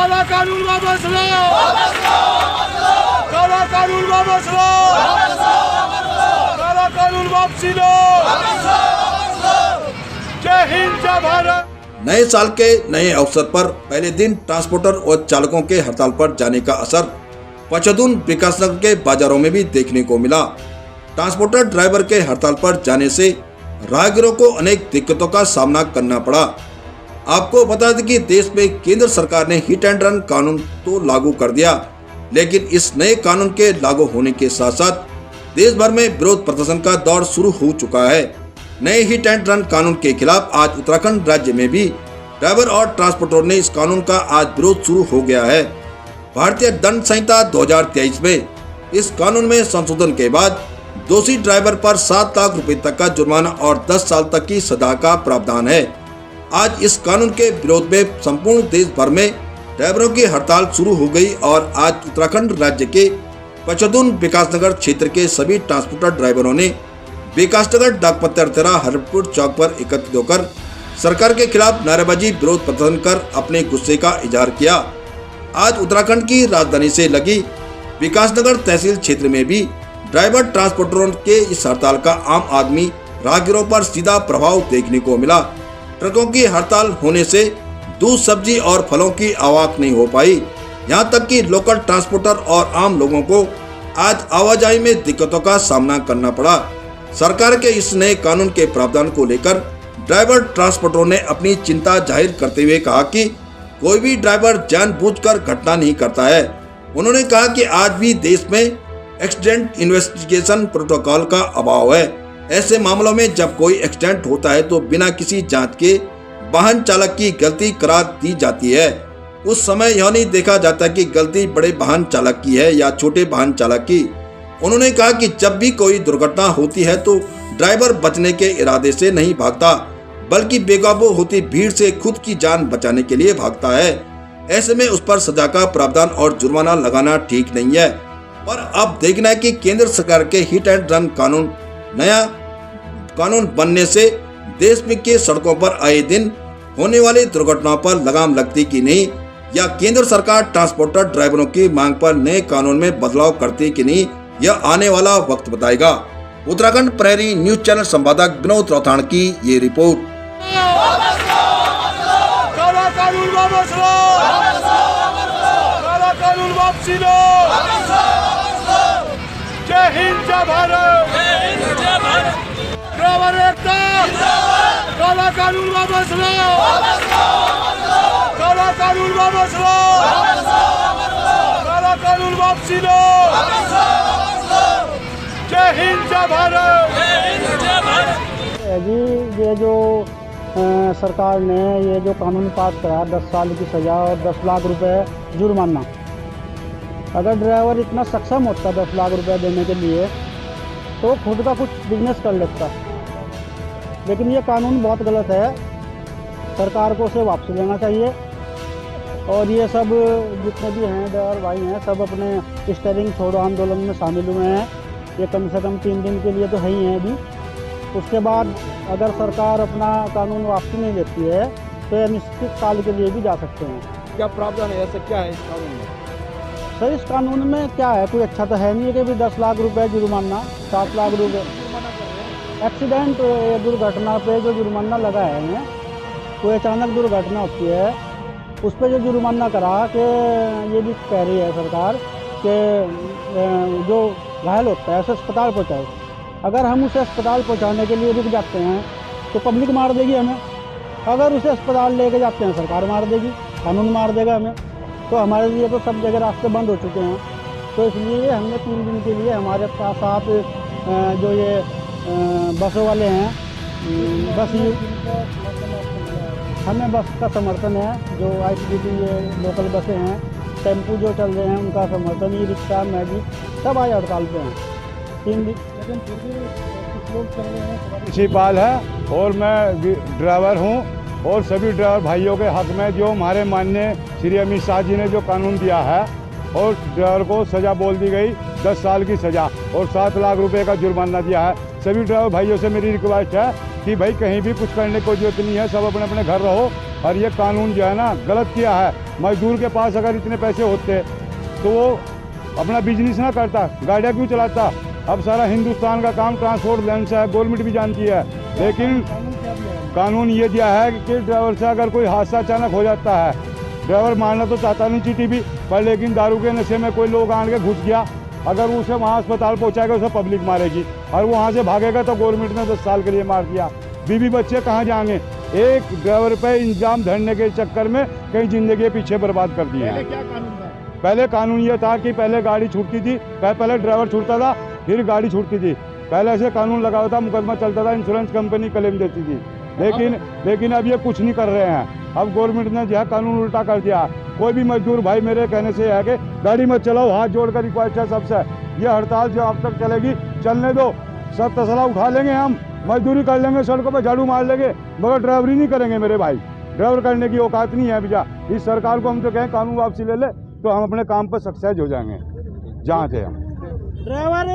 काला कानून वापस लो, काला कानून वापस लो, काला कानून वापसी लो। जय हिंद, जय भारत। नए साल के नए अवसर पर पहले दिन ट्रांसपोर्टर और चालकों के हड़ताल पर जाने का असर पचदून विकासनगर के बाजारों में भी देखने को मिला। ट्रांसपोर्टर ड्राइवर के हड़ताल पर जाने से राहगीरों को अनेक दिक्कतों का सामना करना पड़ा। आपको बता दें कि देश में केंद्र सरकार ने हिट एंड रन कानून तो लागू कर दिया, लेकिन इस नए कानून के लागू होने के साथ साथ देश भर में विरोध प्रदर्शन का दौर शुरू हो चुका है। नए हिट एंड रन कानून के खिलाफ आज उत्तराखंड राज्य में भी ड्राइवर और ट्रांसपोर्टर ने इस कानून का आज विरोध शुरू हो गया है। भारतीय दंड संहिता 2023 में इस कानून में संशोधन के बाद दोषी ड्राइवर पर 7 लाख रुपए तक का जुर्माना और 10 साल तक की सजा का प्रावधान है। आज इस कानून के विरोध में संपूर्ण देश भर में ड्राइवरों की हड़ताल शुरू हो गई और आज उत्तराखंड राज्य के पचदून विकासनगर क्षेत्र के सभी ट्रांसपोर्टर ड्राइवरों ने विकासनगर डाक पत्थर तेरा हरपुर चौक पर एकत्रित होकर सरकार के खिलाफ नारेबाजी विरोध प्रदर्शन कर अपने गुस्से का इजहार किया। आज उत्तराखंड की राजधानी से लगी विकासनगर तहसील क्षेत्र में भी ड्राइवर ट्रांसपोर्टरों के इस हड़ताल का आम आदमी राहगीरों पर सीधा प्रभाव देखने को मिला। ट्रकों की हड़ताल होने से दूध, सब्जी और फलों की आवक नहीं हो पाई। यहाँ तक कि लोकल ट्रांसपोर्टर और आम लोगों को आज आवाजाही में दिक्कतों का सामना करना पड़ा। सरकार के इस नए कानून के प्रावधान को लेकर ड्राइवर ट्रांसपोर्टरों ने अपनी चिंता जाहिर करते हुए कहा कि कोई भी ड्राइवर जानबूझकर घटना नहीं करता है। उन्होंने कहा कि आज भी देश में एक्सीडेंट इन्वेस्टिगेशन प्रोटोकॉल का अभाव है। ऐसे मामलों में जब कोई एक्सीडेंट होता है तो बिना किसी जांच के वाहन चालक की गलती करार दी जाती है। उस समय यह नहीं देखा जाता कि गलती बड़े वाहन चालक की है या छोटे वाहन चालक की। उन्होंने कहा कि जब भी कोई दुर्घटना होती है तो ड्राइवर बचने के इरादे से नहीं भागता, बल्कि बेकाबू होती भीड़ से खुद की जान बचाने के लिए भागता है। ऐसे में उस पर सजा का प्रावधान और जुर्माना लगाना ठीक नहीं है। पर अब देखना है कि केंद्र सरकार के हिट एंड रन कानून नया कानून बनने से देश में के सड़कों पर आए दिन होने वाली दुर्घटनाओं पर लगाम लगती कि नहीं, या केंद्र सरकार ट्रांसपोर्टर ड्राइवरों की मांग पर नए कानून में बदलाव करती कि नहीं, यह आने वाला वक्त बताएगा। उत्तराखंड प्रहरी न्यूज चैनल संवादक विनोद रौथाण की ये रिपोर्ट। काला कानून वापस लो, काला कानून वापसी लो। जय हिंद, जय भारत। ड्राइवर एकता, काला कानून वापस लो, काला कानून वापस लो, काला कानून वापसी लो। जय हिंद, जय भारत। जी, ये जो सरकार ने ये जो कानून पास करा 10 साल की सज़ा और 10 लाख रुपए जुर्माना, अगर ड्राइवर इतना सक्षम होता 10 लाख रुपए देने के लिए तो खुद का कुछ बिजनेस कर लेता। लेकिन ये कानून बहुत गलत है, सरकार को उसे वापस लेना चाहिए। और ये सब जितने भी हैं ड्राइवर भाई हैं सब अपने स्टीयरिंग छोड़ो आंदोलन में शामिल हुए हैं। ये कम से कम 3 दिन के लिए तो है ही हैं अभी। उसके बाद अगर सरकार अपना कानून वापस नहीं लेती है तो ये निश्चित काल के लिए भी जा सकते हैं। क्या प्रावधान है, ऐसा क्या है इस कानून में? सर, इस कानून में क्या है, कोई अच्छा तो है नहीं है कि भी 10 लाख रुपए जुर्माना, 7 लाख रुपए एक्सीडेंट दुर्घटना पे जो जुर्माना लगाए हैं, कोई अचानक दुर्घटना होती है उस पर जो जुर्माना करा कि ये भी कह रही है सरकार कि जो घायल होता है उसे अस्पताल पहुँचाए। अगर हम उसे अस्पताल पहुंचाने के लिए रुक जाते हैं तो पब्लिक मार देगी हमें। अगर उसे अस्पताल लेके जाते हैं सरकार मार देगी, कानून मार देगा हमें। तो हमारे लिए तो सब जगह रास्ते बंद हो चुके हैं। तो इसलिए हमने 3 दिन के लिए हमारे साथ जो ये बसों वाले हैं, हमें बस का समर्थन है। जो ICDT ये लोकल बसें हैं, टेम्पू जो चल रहे हैं उनका समर्थन, ई रिक्शा, मैजिक सब आज हड़ताल पे हैं 3 दिन। प्रिंसिपल है और मैं ड्राइवर हूँ और सभी ड्राइवर भाइयों के हक में जो हमारे माननीय श्री अमित शाह जी ने जो कानून दिया है और ड्राइवर को सज़ा बोल दी गई 10 साल की सज़ा और 7 लाख रुपए का जुर्माना दिया है। सभी ड्राइवर भाइयों से मेरी रिक्वेस्ट है कि भाई कहीं भी कुछ करने की जरूरत नहीं है, सब अपने अपने घर रहो, और ये कानून जो है ना गलत किया है। मजदूर के पास अगर इतने पैसे होते तो वो अपना बिजनेस ना करता, गाड़ियाँ क्यों चलाता। अब सारा हिंदुस्तान का काम ट्रांसपोर्ट लाइन से है, गवर्नमेंट भी जानती है। लेकिन कानून ये दिया है कि ड्राइवर से अगर कोई हादसा अचानक हो जाता है, ड्राइवर मारना तो चाहता नहीं चीटी भी, पर लेकिन दारू के नशे में कोई लोग आन के घुस गया, अगर उसे वहाँ अस्पताल पहुँचाएगा उसे पब्लिक मारेगी, और वहाँ से भागेगा तो गवर्नमेंट ने 10 साल के लिए मार दिया। बीवी बच्चे कहाँ जाएंगे। एक ड्राइवर पे इंजाम धरने के चक्कर में कई जिंदगी पीछे बर्बाद कर दी है। क्या कानून था? पहले कानून ये था कि पहले गाड़ी छूटती थी, पहले ड्राइवर छूटता था फिर गाड़ी छूटती थी। पहले ऐसे कानून लगा हुआ था, मुकदमा चलता था, इंश्योरेंस कंपनी क्लेम देती थी। लेकिन अब ये कुछ नहीं कर रहे हैं। अब गवर्नमेंट ने जो है कानून उल्टा कर दिया। कोई भी मजदूर भाई मेरे कहने से है कि गाड़ी मत चलाओ, हाथ जोड़कर रिक्वेस्ट है सबसे। ये हड़ताल जो अब तक चलेगी चलने दो, सब तसला उठा लेंगे, हम मजदूरी कर लेंगे, सड़कों पर झाड़ू मार लेंगे, मगर ड्राइवरी नहीं करेंगे मेरे भाई। ड्राइवर करने की औकात नहीं है भैया। इस सरकार को हम तो कहें कानून वापसी ले ले तो हम अपने काम पर सक्सेस हो जाएंगे जहाँ थे हम। ड्राइवर